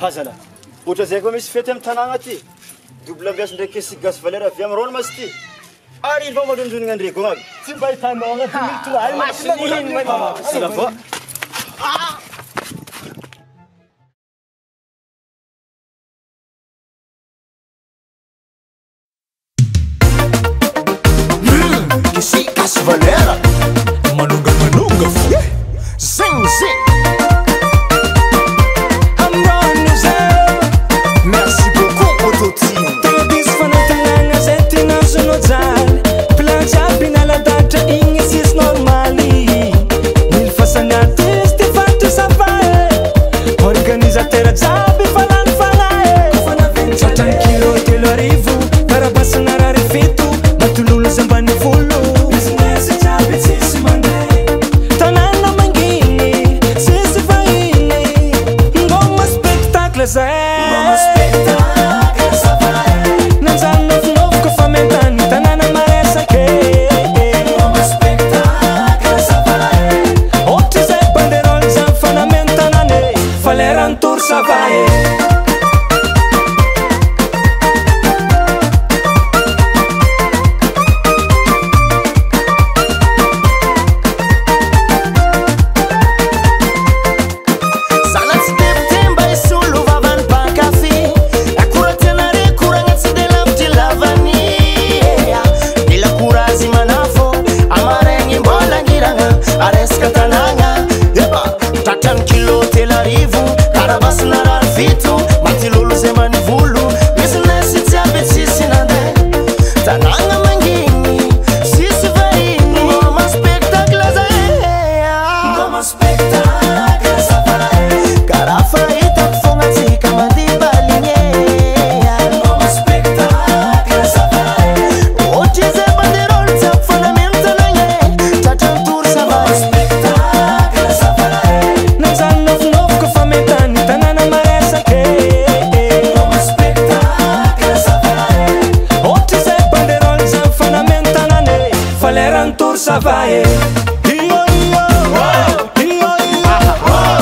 Hazana, ohatra zay koa misy fety amin'ny tanàna ty. Double ambiasy ndraiky sy gaz valeur avy amin'ny rôno masy ty. Ary ilva malonjonigna andreko aby. Tsy mba hitanao agnaty militoay Sila va. Esse gaz valeur manunga fu zing zing. Merci beaucoup Autotune. Todis fanatanagna zay tiana sonojaly Plaja pinaladatra igny sis normali Mily fasany artiste fatry savae Organisateur jiaby falany fanae Tratrany kilo 3 arivo Karabasana rary fito Matololo zambany volo Business jiaby tsisy mandeha Tanàna manginy Sisy vahiny Ngoma spectacle zay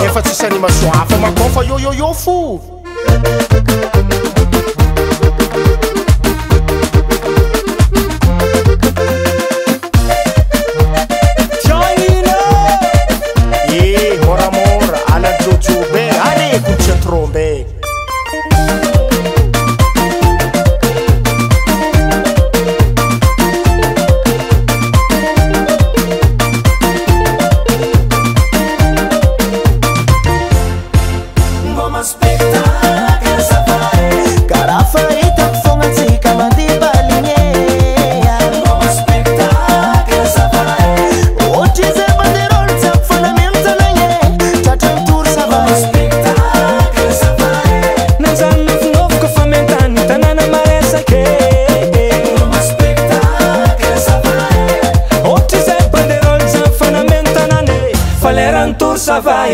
Efa tsisy animation hafa makofa yo fo. Moramora ala jojo be ale kutia trombe. Ça va,